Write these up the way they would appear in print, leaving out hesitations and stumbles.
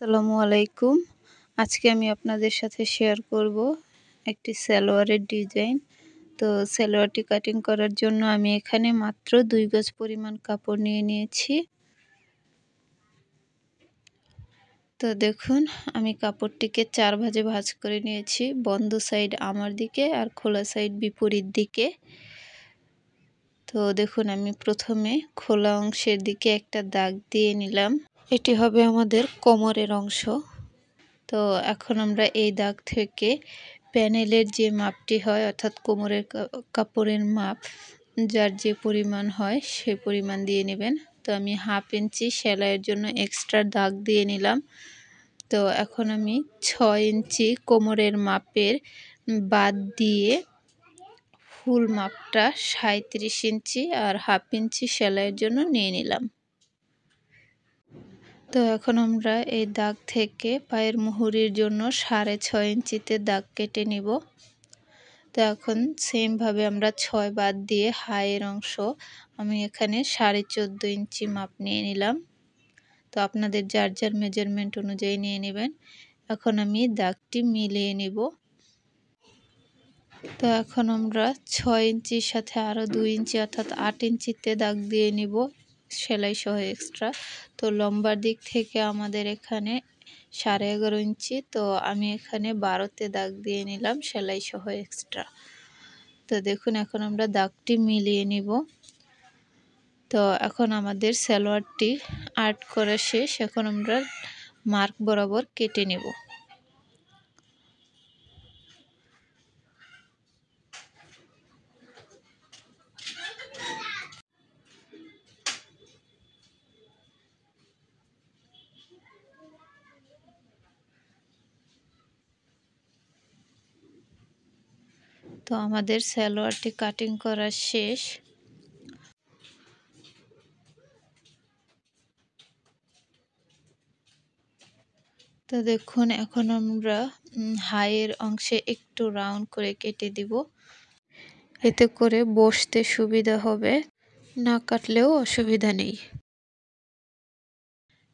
আসসালামু আলাইকুম। আজকে আমি আপনাদের সাথে শেয়ার করব একটি সালোয়ারের ডিজাইন। তো সালোয়ারটি কাটিং করার জন্য আমি এখানে মাত্র ২ গজ পরিমাণ কাপড় নিয়ে নিয়েছি। তো দেখুন আমি কাপড়টিকে ৪ ভাঁজে ভাঁজ করে নিয়েছি। বন্ধ সাইড আমার দিকে আর খোলা সাইড বিপরীত দিকে। তো দেখুন আমি প্রথমে খোলা অংশের দিকে একটা দাগ দিয়ে নিলাম। এটি হবে আমাদের কোমরের অংশ। তো এখন আমরা এই দাগ থেকে প্যানেলের যে মাপটি হয় অর্থাৎ কোমরের কাপড়ের মাপ যার যে পরিমাণ হয় সে পরিমাণ দিয়ে নেবেন। তো আমি 1/2 ইঞ্চি সেলাইয়ের জন্য এক্সট্রা দাগ দিয়ে নিলাম। তো এখন আমি 6 ইঞ্চি কোমরের মাপের বাদ দিয়ে ফুল মাপটা 37 ইঞ্চি আর 1/2 ইঞ্চি সেলাইয়ের জন্য নিয়ে নিলাম। তো এখন আমরা এই দাগ থেকে পায়ের মুহুরির জন্য 6.5 ইঞ্চিতে দাগ কেটে নিব। তো এখন সেমভাবে আমরা 6 বাদ দিয়ে হাইয়ের অংশ আমি এখানে 14.5 ইঞ্চি মাপ নিয়ে নিলাম। তো আপনাদের যার যার মেজারমেন্ট অনুযায়ী নিয়ে নেবেন। এখন আমি দাগটি মিলিয়ে নিব। তো এখন আমরা 6 ইঞ্চির সাথে আরও 2 ইঞ্চি অর্থাৎ 8 ইঞ্চিতে দাগ দিয়ে নিব সেলাই সহ এক্সট্রা। তো লম্বার দিক থেকে আমাদের এখানে 11.5 ইঞ্চি, তো আমি এখানে 12তে দাগ দিয়ে নিলাম সেলাই সহ এক্সট্রা। তো দেখুন এখন আমরা দাগটি মিলিয়ে নিব। তো এখন আমাদের সালোয়ারটি আর্ট করা শেষ। এখন আমরা মার্ক বরাবর কেটে নেব। তো আমাদের সালোয়ারটি কাটিং করা শেষ। তো দেখুন এখন আমরা হাইয়ের অংশে একটু রাউন্ড করে কেটে দিব, এতে করে বসতে সুবিধা হবে, না কাটলেও অসুবিধা নেই।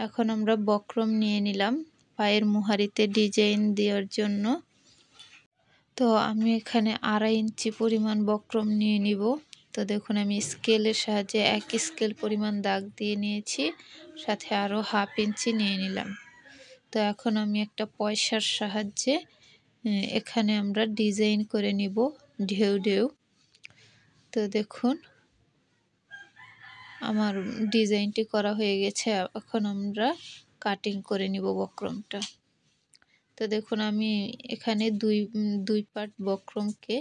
এখন আমরা বক্রম নিয়ে নিলাম পায়ের মুহারিতে ডিজাইন দেওয়ার জন্য। তো আমি এখানে 2.5 ইঞ্চি পরিমাণ বক্রম নিয়ে নিব। তো দেখুন আমি স্কেলের সাহায্যে 1 স্কেল পরিমাণ দাগ দিয়ে নিয়েছি, সাথে আরও 1/2 ইঞ্চি নিয়ে নিলাম। তো এখন আমি একটা পয়সার সাহায্যে এখানে আমরা ডিজাইন করে নিব ঢেউ ঢেউ। তো দেখুন আমার ডিজাইনটি করা হয়ে গেছে। এখন আমরা কাটিং করে নিব বক্রমটা। তো দেখুন আমি এখানে দুই পার্ট বক্রমকে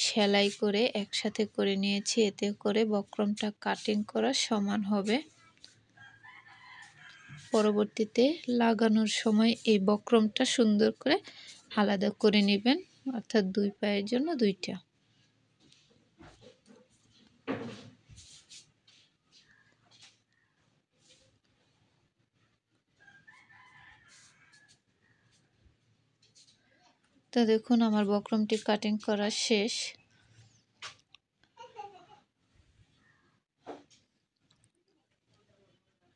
সেলাই করে একসাথে করে নিয়েছি, এতে করে বক্রমটা কাটিং করা সমান হবে। পরবর্তীতে লাগানোর সময় এই বক্রমটা সুন্দর করে আলাদা করে নেবেন, অর্থাৎ দুই পায়ের জন্য দুইটা। তো দেখুন আমার বক্রমটি কাটিং করা শেষ।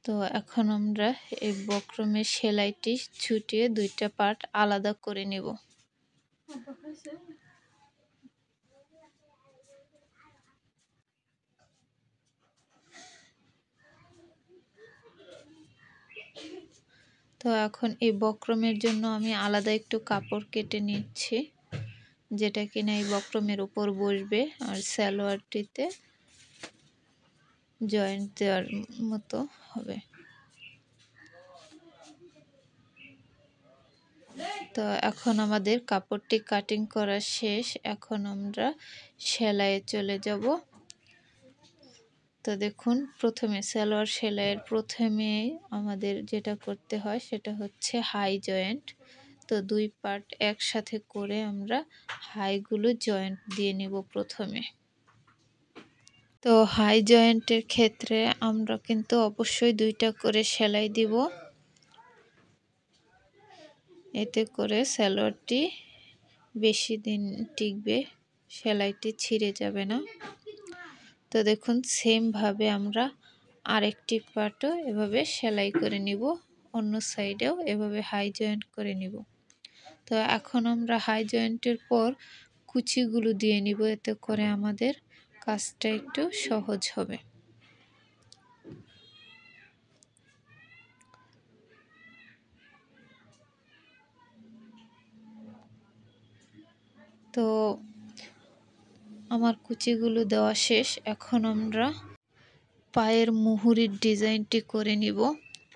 তো এখন আমরা এই বক্রমের সেলাইটি ছুটিয়ে দুইটা পার্ট আলাদা করে নেব। তো এখন এই বক্রমের জন্য আমি আলাদা একটু কাপড় কেটে নিচ্ছি, যেটা কিনা এই বক্রমের উপর বসবে আর সালোয়ারটিতে জয়েন্ট দেওয়ার মতো হবে। তো এখন আমাদের কাপড়টি কাটিং করা শেষ। এখন আমরা সেলাইয়ে চলে যাব। তো দেখুন প্রথমে সালোয়ার সেলাইয়ের প্রথমে আমাদের যেটা করতে হয় সেটা হচ্ছে হাই জয়েন্ট। তো দুই পার্ট একসাথে করে আমরা হাইগুলো জয়েন্ট দিয়ে নেব প্রথমে। তো হাই জয়েন্টের ক্ষেত্রে আমরা কিন্তু অবশ্যই দুইটা করে সেলাই দিব, এতে করে সালোয়ারটি বেশি দিন টিকবে, সেলাইটি ছিঁড়ে যাবে না। তো দেখুন সেমভাবে আমরা আরেকটি পার্টও এভাবে সেলাই করে নিব অন্য সাইডেও এভাবে হাই জয়েন্ট করে নিব। তো এখন আমরা হাই জয়েন্টের পর কুচিগুলো দিয়ে নিব, এতে করে আমাদের কাজটা একটু সহজ হবে। তো আমার কুচিগুলো দেওয়া শেষ। এখন আমরা পায়ের মুহুরির ডিজাইনটি করে নিব,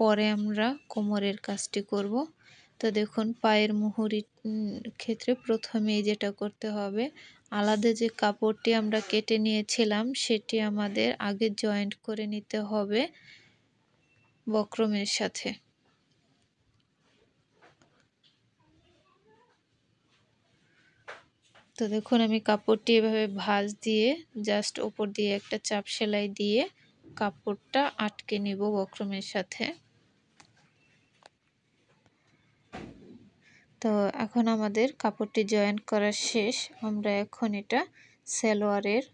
পরে আমরা কোমরের কাজটি করব। তো দেখুন পায়ের মুহুরির ক্ষেত্রে প্রথমেই যেটা করতে হবে, আলাদা যে কাপড়টি আমরা কেটে নিয়েছিলাম সেটি আমাদের আগে জয়েন্ট করে নিতে হবে বক্রমের সাথে। তো দেখুন আমি কাপড়টি এভাবে ভাঁজ দিয়ে জাস্ট উপর দিয়ে একটা চাপ সেলাই দিয়ে কাপড়টা আটকে নিব বক্রমের সাথে। তো এখন আমাদের কাপড়টি জয়েন করা শেষ। আমরা এখন এটা সালোয়ারের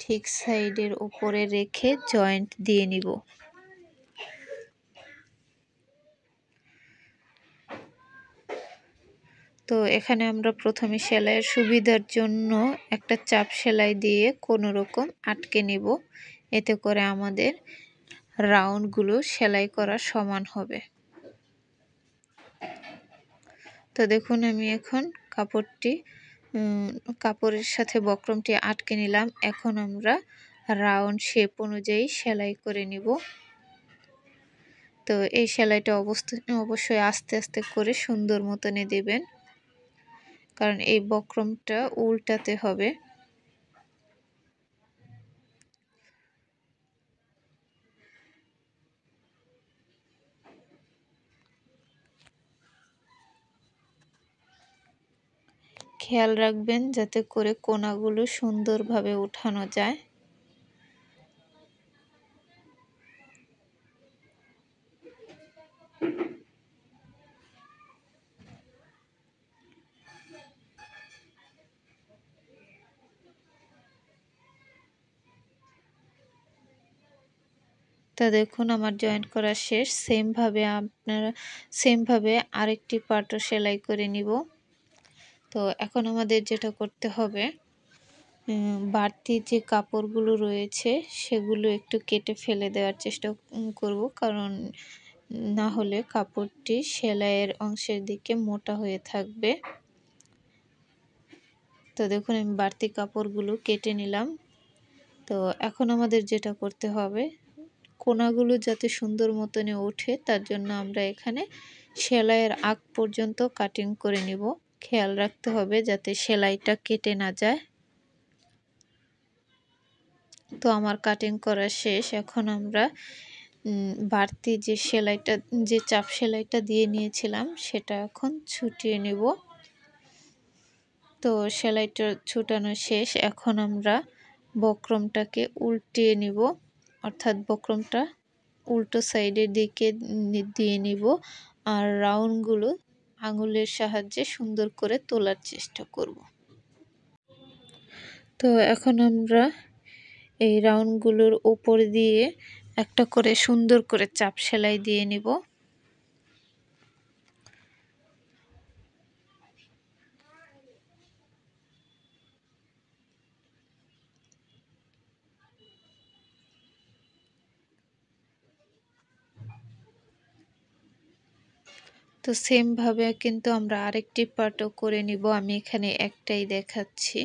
ঠিক সাইডের উপরে রেখে জয়েন্ট দিয়ে নিব। তো এখানে আমরা প্রথমে সেলাইয়ের সুবিধার জন্য একটা চাপ সেলাই দিয়ে কোনো রকম আটকে নিব, এতে করে আমাদের রাউন্ডগুলো সেলাই করা সমান হবে। তো দেখুন আমি এখন কাপড়ের সাথে বক্রমটি আটকে নিলাম। এখন আমরা রাউন্ড শেপ অনুযায়ী সেলাই করে নিব। তো এই সেলাইটা অবশ্যই আস্তে আস্তে করে সুন্দর মতনে দেবেন, কারণ এই বক্রমটা উল্টাতে হবে। খেয়াল রাখবেন যাতে করে কোণাগুলো সুন্দরভাবে উঠানো যায়। তা দেখুন আমার জয়েন্ট করা শেষ। সেমভাবে আরেকটি পার্টও সেলাই করে নিব। তো এখন আমাদের যেটা করতে হবে, বাড়তি যে কাপড়গুলো রয়েছে সেগুলো একটু কেটে ফেলে দেওয়ার চেষ্টা করব, কারণ না হলে কাপড়টি সেলাইয়ের অংশের দিকে মোটা হয়ে থাকবে। তো দেখুন আমি বাড়তি কাপড়গুলো কেটে নিলাম। তো এখন আমাদের যেটা করতে হবে, কোণাগুলো যাতে সুন্দর মতনে ওঠে তার জন্য আমরা এখানে সেলাইয়ের আগ পর্যন্ত কাটিং করে নিব। খেয়াল রাখতে হবে যাতে সেলাইটা কেটে না যায়। তো আমার কাটিং করা শেষ। এখন আমরা বাড়তি যে চাপ সেলাইটা দিয়ে নিয়েছিলাম সেটা এখন ছুটিয়ে নেব। তো সেলাইটা ছুটানো শেষ। এখন আমরা বক্রমটাকে উল্টিয়ে নিব, অর্থাৎ বক্রমটা উল্টো সাইডের দিকে দিয়ে নিব, আর রাউন্ডগুলো আঙুলের সাহায্যে সুন্দর করে তোলার চেষ্টা করব। তো এখন আমরা এই রাউন্ডগুলোর উপর দিয়ে একটা করে সুন্দর করে চাপ সেলাই দিয়ে নিব। তো সেমভাবে কিন্তু আমরা আরেকটি পার্টও করে নিব। আমি এখানে একটাই দেখাচ্ছি।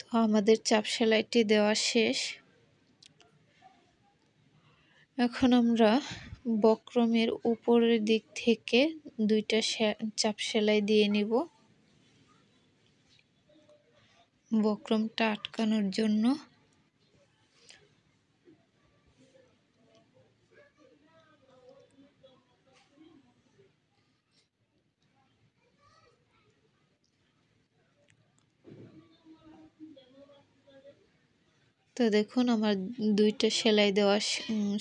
তো আমাদের চাপ সেলাইটি দেওয়া শেষ। এখন আমরা বক্রমের উপরের দিক থেকে দুইটা চাপ সেলাই দিয়ে নিব বক্রমটা আটকানোর জন্য। তো দেখুন আমার দুইটা সেলাই দেওয়া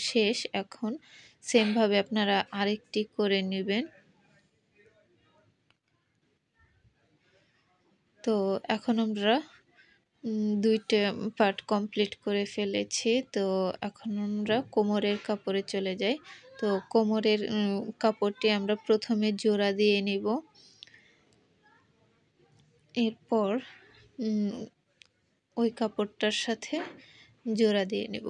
শেষ। এখন সেমভাবে আপনারা আরেকটি করে নেবেন। তো এখন আমরা দুইটা পার্ট কমপ্লিট করে ফেলেছি। তো এখন আমরা কোমরের কাপড়ে চলে যাই। তো কোমরের কাপড়টি আমরা প্রথমে জোড়া দিয়ে নিব। এরপর ওই কাপড়টার সাথে জোড়া দিয়ে নেব।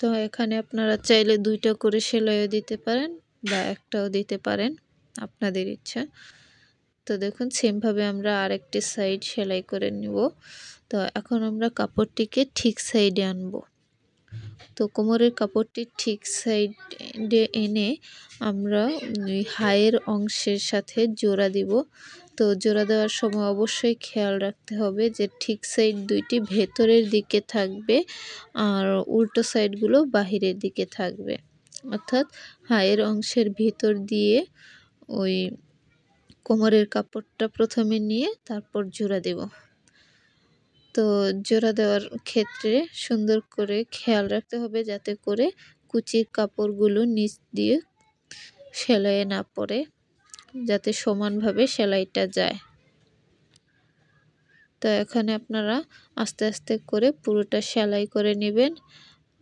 তো এখানে আপনারা চাইলে দুইটা করে সেলাইও দিতে পারেন বা একটাও দিতে পারেন, আপনাদের ইচ্ছা। তো দেখুন সেমভাবে আমরা আরেকটি সাইড সেলাই করে নিব। তো এখন আমরা কাপড়টিকে ঠিক সাইডে আনব। তো কোমরের কাপড়টি ঠিক সাইডে এনে আমরা হাইয়ের অংশের সাথে জোড়া দিব। তো জোড়া দেওয়ার সময় অবশ্যই খেয়াল রাখতে হবে যে ঠিক সাইড দুইটি ভেতরের দিকে থাকবে আর উল্টো সাইডগুলো বাহিরের দিকে থাকবে। অর্থাৎ হাইয়ের অংশের ভিতর দিয়ে ওই কোমরের কাপড়টা প্রথমে নিয়ে তারপর জোড়া দেব। তো জোড়া দেওয়ার ক্ষেত্রে সুন্দর করে খেয়াল রাখতে হবে যাতে করে কুচির কাপড়গুলো নিচ দিয়ে সেলাইয়ে না পড়ে, যাতে সমানভাবে সেলাইটা যায়। তো এখানে আপনারা আস্তে আস্তে করে পুরোটা সেলাই করে নেবেন।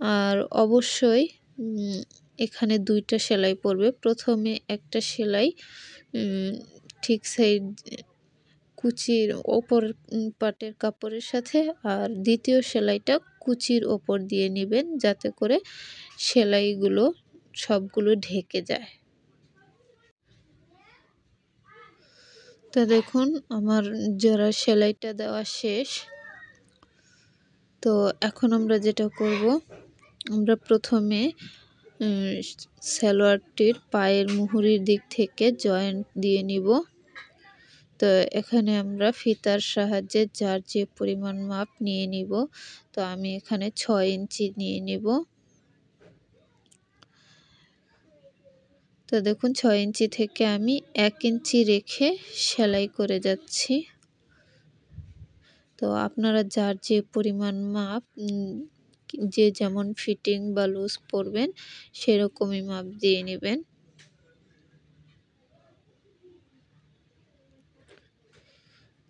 আর অবশ্যই এখানে দুইটা সেলাই পড়বে। প্রথমে একটা সেলাই ঠিক সাইড কুচির ওপর পাটের কাপড়ের সাথে, আর দ্বিতীয় সেলাইটা কুচির ওপর দিয়ে নেবেন যাতে করে সেলাইগুলো সবগুলো ঢেকে যায়। তো দেখুন আমার জোড়া সেলাইটা দেওয়া শেষ। তো এখন আমরা যেটা করব, আমরা প্রথমে সালোয়ারটির পায়ের মুহুরির দিক থেকে জয়েন্ট দিয়ে নিব। তো এখানে আমরা ফিতার সাহায্যে যার যে পরিমাণ মাপ নিয়ে নিব। তো আমি এখানে 6 ইঞ্চি নিয়ে নিব। তো দেখুন 6 ইঞ্চি থেকে আমি 1 ইঞ্চি রেখে সেলাই করে যাচ্ছি। তো আপনারা যার যে পরিমাণ মাপ যে যেমন ফিটিং বা লুজ পরবেন সেরকমই মাপ দিয়ে নেবেন।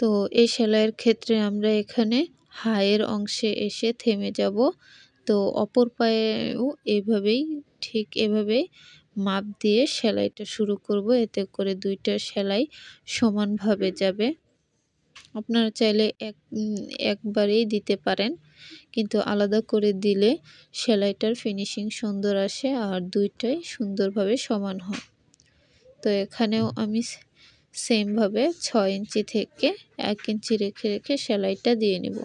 তো এই সেলাইয়ের ক্ষেত্রে আমরা এখানে হাইয়ের অংশে এসে থেমে যাব। তো অপর পায়েও ঠিক এভাবেই মাপ দিয়ে সেলাইটা শুরু করব, এতে করে দুইটা সেলাই সমানভাবে যাবে। আপনারা চাইলে একবারেই দিতে পারেন, কিন্তু আলাদা করে দিলে সেলাইটার ফিনিশিং সুন্দর আসে আর দুইটাই সুন্দরভাবে সমান হয়। তো এখানেও আমি সেমভাবে 6 ইঞ্চি থেকে 1 ইঞ্চি রেখে রেখে সেলাইটা দিয়ে নেব।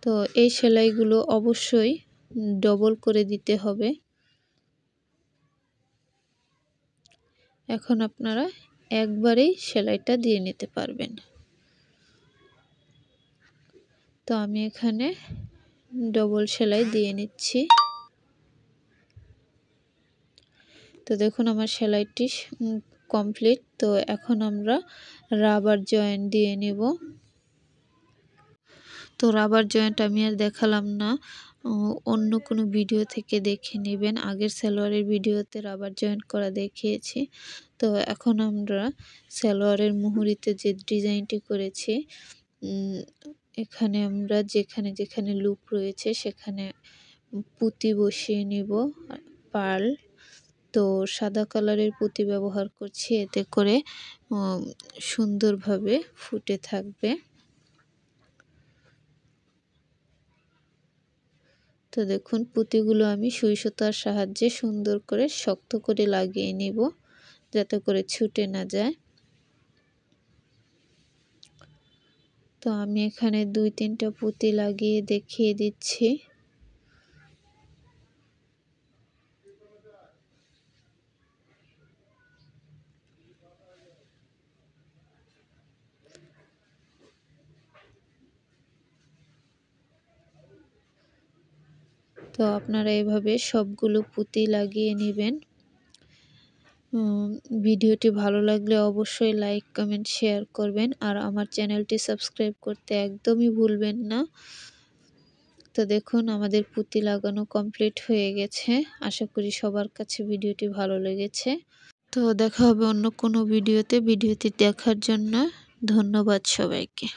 তো এই সেলাইগুলো অবশ্যই ডবল করে দিতে হবে। এখন আপনারা একবারেই সেলাইটা দিয়ে নিতে পারবেন। তো আমি এখানে ডবল সেলাই দিয়ে নিচ্ছি। তো দেখুন আমার সেলাইটি কমপ্লিট। তো এখন আমরা রাবার জয়েন্ট দিয়ে নেব। তো রাবার জয়েন্ট আমি আর দেখালাম না, অন্য কোনো ভিডিও থেকে দেখে নেবেন। আগের সালোয়ারের ভিডিওতে রাবার জয়েন্ট করা দেখিয়েছি। তো এখন আমরা সালোয়ারের মুহুরিতে যে ডিজাইনটি করেছি, এখানে আমরা যেখানে যেখানে লুপ রয়েছে সেখানে পুঁতি বসিয়ে নিব পার্ল। তো সাদা কালারের পুঁতি ব্যবহার করছি, এতে করে সুন্দরভাবে ফুটে থাকবে। তো দেখুন পুঁতিগুলো আমি সুই সুতার সাহায্যে সুন্দর করে শক্ত করে লাগিয়ে নিব যাতে করে ছুটে না যায়। তো আমি এখানে 2-3টা পুঁতি লাগিয়ে দেখিয়ে দিচ্ছি। তো তো আপনারা এভাবে সবগুলো পুঁতি লাগিয়ে নেবেন। ভিডিওটি ভালো লাগলে অবশ্যই লাইক, কমেন্ট, শেয়ার করবেন আর আমার চ্যানেলটি সাবস্ক্রাইব করতে একদমই ভুলবেন না। তো দেখুন আমাদের পুঁতি লাগানো কমপ্লিট হয়ে গেছে। আশা করি সবার কাছে ভিডিওটি ভালো লেগেছে। তো দেখা হবে অন্য কোনো ভিডিওতে। ভিডিওটি দেখার জন্য ধন্যবাদ সবাইকে।